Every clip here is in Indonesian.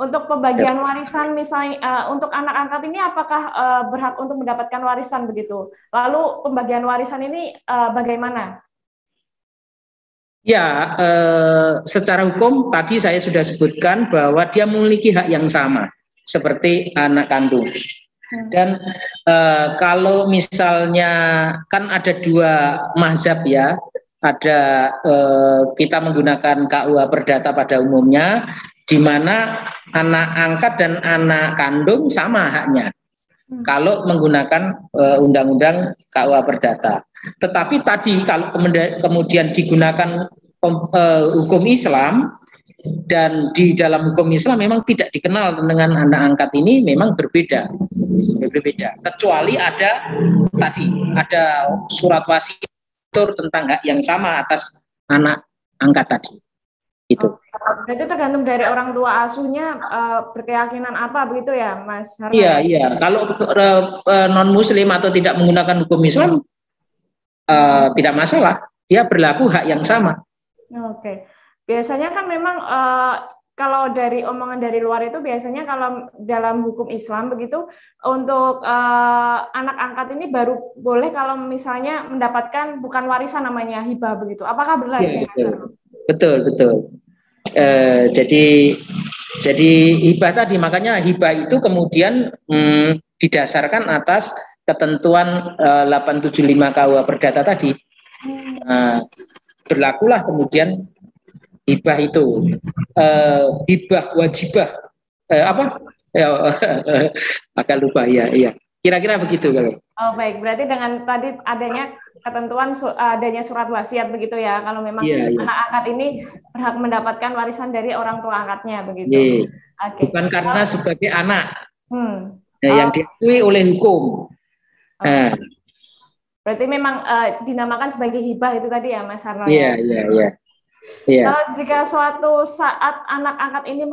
Untuk pembagian warisan misalnya untuk anak angkat ini apakah berhak untuk mendapatkan warisan begitu? Lalu pembagian warisan ini bagaimana? Ya, secara hukum tadi saya sudah sebutkan bahwa dia memiliki hak yang sama seperti anak kandung. Dan kalau misalnya kan ada dua mazhab ya, ada kita menggunakan KUH Perdata pada umumnya, di mana anak angkat dan anak kandung sama haknya. Kalau menggunakan undang-undang KUH Perdata. Tetapi tadi kalau kemudian digunakan hukum Islam, dan di dalam hukum Islam memang tidak dikenal dengan anak angkat ini, memang berbeda. Kecuali ada tadi ada surat wasiat tentang hak yang sama atas anak angkat tadi. Itu. Berarti tergantung dari orang tua asuhnya berkeyakinan apa begitu ya, Mas Harno? Iya. Kalau non Muslim atau tidak menggunakan hukum Islam tidak masalah, dia berlaku hak yang sama. Oke. Biasanya kan memang kalau dari omongan dari luar itu biasanya kalau dalam hukum Islam begitu untuk anak angkat ini baru boleh kalau misalnya mendapatkan bukan warisan namanya hibah begitu. Apakah benar? Ya, betul. Jadi hibah tadi, makanya hibah itu kemudian didasarkan atas ketentuan 875 KUH Perdata tadi. Berlakulah kemudian hibah itu, hibah wajibah, agak lupa ya. Kira-kira begitu kalau. Oh baik, berarti dengan tadi adanya ketentuan adanya surat wasiat begitu ya, kalau memang anak angkat ini berhak mendapatkan warisan dari orang tua angkatnya begitu. Okay. Bukan karena sebagai anak yang diakui oleh hukum. Berarti memang dinamakan sebagai hibah itu tadi ya, Mas Harno? Iya. Kalau jika suatu saat anak angkat ini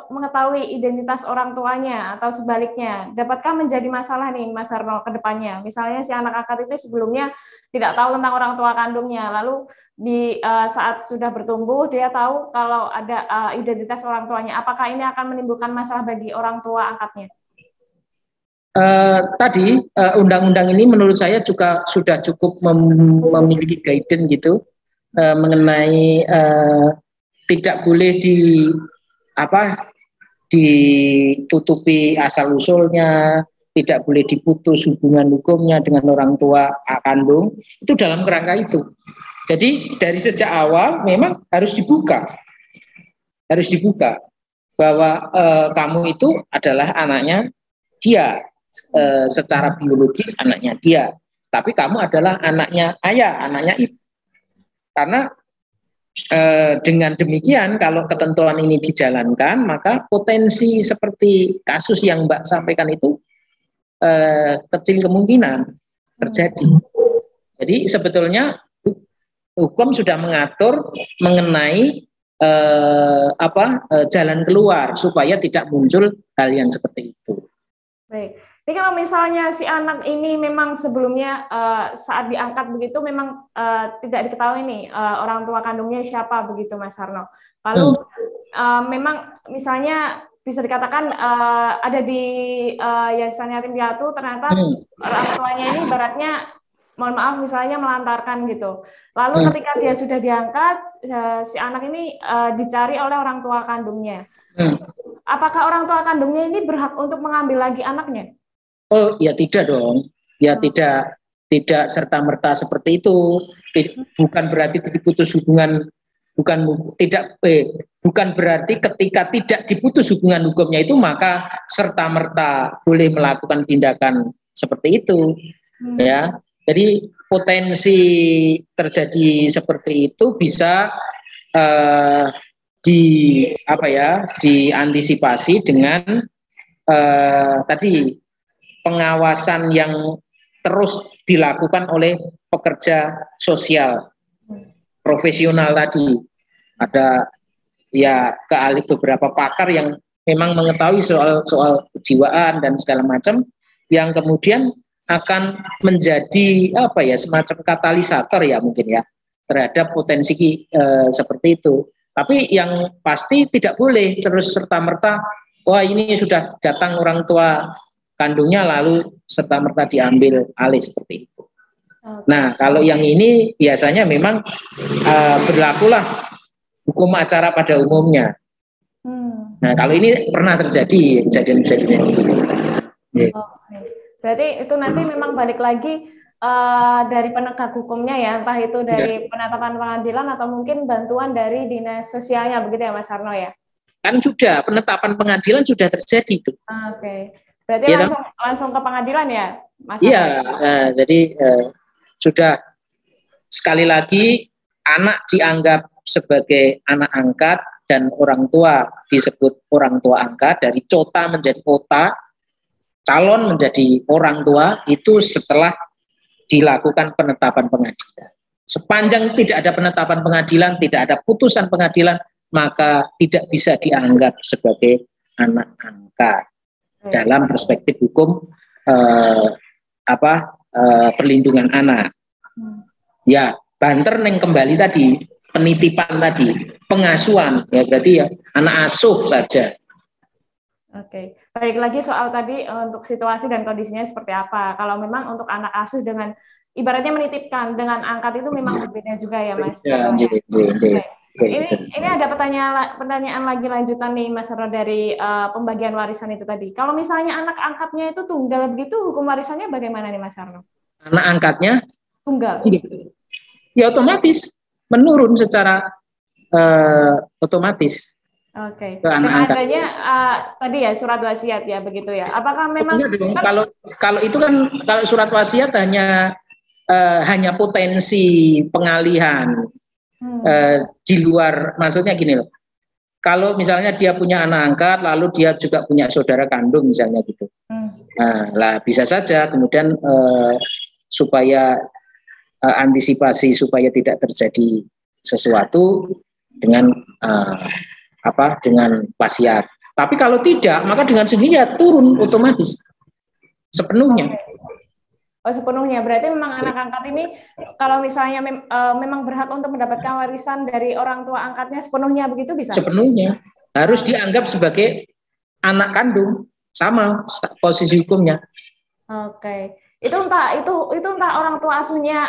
mengetahui identitas orang tuanya atau sebaliknya, dapatkah menjadi masalah nih Mas Harno ke depannya? Misalnya si anak angkat itu sebelumnya tidak tahu tentang orang tua kandungnya, lalu di saat sudah bertumbuh dia tahu kalau ada identitas orang tuanya, apakah ini akan menimbulkan masalah bagi orang tua angkatnya? Tadi undang-undang ini menurut saya juga sudah cukup memiliki guidance gitu. Mengenai tidak boleh ditutupi asal usulnya, tidak boleh diputus hubungan hukumnya dengan orang tua kandung, itu dalam kerangka itu. Jadi dari sejak awal memang harus dibuka bahwa kamu itu adalah anaknya dia, secara biologis anaknya dia, tapi kamu adalah anaknya ayah, anaknya ibu. Karena dengan demikian kalau ketentuan ini dijalankan, maka potensi seperti kasus yang Mbak sampaikan itu kecil kemungkinan terjadi. Jadi sebetulnya hukum sudah mengatur mengenai jalan keluar supaya tidak muncul hal yang seperti itu. Baik. Jadi kalau misalnya si anak ini memang sebelumnya saat diangkat begitu memang tidak diketahui nih orang tua kandungnya siapa begitu Mas Harno. Lalu memang misalnya bisa dikatakan ada di Yayasan Yatim Piatu ternyata orang tuanya ini ibaratnya mohon maaf misalnya melantarkan gitu. Lalu ketika dia sudah diangkat si anak ini dicari oleh orang tua kandungnya. Apakah orang tua kandungnya ini berhak untuk mengambil lagi anaknya? Oh ya tidak dong, ya tidak serta-merta seperti itu. Bukan berarti diputus hubungan, bukan berarti ketika tidak diputus hubungan hukumnya itu maka serta-merta boleh melakukan tindakan seperti itu. Ya, jadi potensi terjadi seperti itu bisa diantisipasi dengan tadi pengawasan yang terus dilakukan oleh pekerja sosial profesional tadi. Ada beberapa pakar yang memang mengetahui soal kejiwaan dan segala macam, yang kemudian akan menjadi semacam katalisator ya mungkin ya terhadap potensi seperti itu. Tapi yang pasti tidak boleh terus serta-merta, wah ini sudah datang orang tua kandungnya lalu serta-merta diambil alih seperti itu. Nah, kalau yang ini biasanya memang berlakulah hukum acara pada umumnya. Nah, kalau ini pernah terjadi kejadian-kejadian ini. Berarti itu nanti memang balik lagi dari penegak hukumnya ya, entah itu dari penetapan pengadilan atau mungkin bantuan dari dinas sosialnya, begitu ya Mas Harno ya? Kan sudah, penetapan pengadilan sudah terjadi itu. Oke. Berarti langsung ke pengadilan ya, Mas Harno? Iya, jadi sudah sekali lagi anak dianggap sebagai anak angkat dan orang tua disebut orang tua angkat, dari cota menjadi ota, calon menjadi orang tua itu setelah dilakukan penetapan pengadilan. Sepanjang tidak ada penetapan pengadilan, tidak ada putusan pengadilan, maka tidak bisa dianggap sebagai anak angkat dalam perspektif hukum perlindungan anak. Ya, banter neng kembali tadi, penitipan tadi, pengasuhan, ya berarti ya anak asuh saja. Oke, baik lagi soal tadi untuk situasi dan kondisinya seperti apa. Kalau memang untuk anak asuh dengan ibaratnya menitipkan dengan angkat itu memang berbeda juga ya Mas. Ya, ini ada pertanyaan lagi lanjutan nih Mas Harno dari pembagian warisan itu tadi. Kalau misalnya anak angkatnya itu tunggal begitu, hukum warisannya bagaimana nih Mas Harno? Anak angkatnya tunggal. Ya otomatis menurun secara otomatis. Oke. Dengan adanya tadi ya surat wasiat ya begitu ya. Apakah memang kalau itu kan kalau surat wasiat hanya potensi pengalihan di luar, maksudnya gini loh. Kalau misalnya dia punya anak angkat lalu dia juga punya saudara kandung misalnya gitu. Lah bisa saja kemudian supaya antisipasi supaya tidak terjadi sesuatu dengan dengan wasiat. Tapi kalau tidak, maka dengan sendirinya turun otomatis sepenuhnya. Oh, sepenuhnya. Berarti memang anak angkat ini kalau misalnya memang berhak untuk mendapatkan warisan dari orang tua angkatnya sepenuhnya begitu bisa? Sepenuhnya. Harus dianggap sebagai anak kandung, sama posisi hukumnya. Oke. Itu entah orang tua asuhnya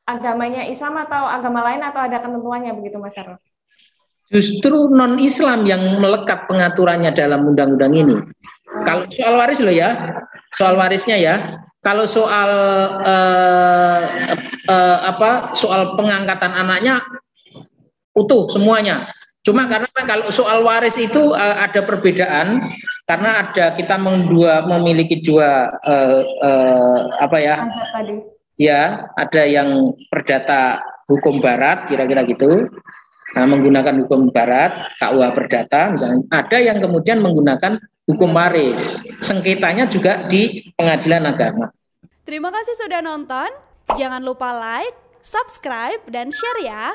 agamanya Islam atau agama lain atau ada ketentuannya begitu Mas Harno? Justru non-Islam yang melekat pengaturannya dalam undang-undang ini. Kalau soal waris loh ya, soal warisnya ya. Kalau soal soal pengangkatan anaknya utuh semuanya. Cuma karena kalau soal waris itu ada perbedaan karena kita memiliki dua ya ada yang perdata hukum barat kira-kira gitu. Nah, menggunakan hukum barat, KUH Perdata misalnya, ada yang kemudian menggunakan hukum waris. Sengketanya juga di pengadilan agama. Terima kasih sudah nonton. Jangan lupa like, subscribe, dan share ya.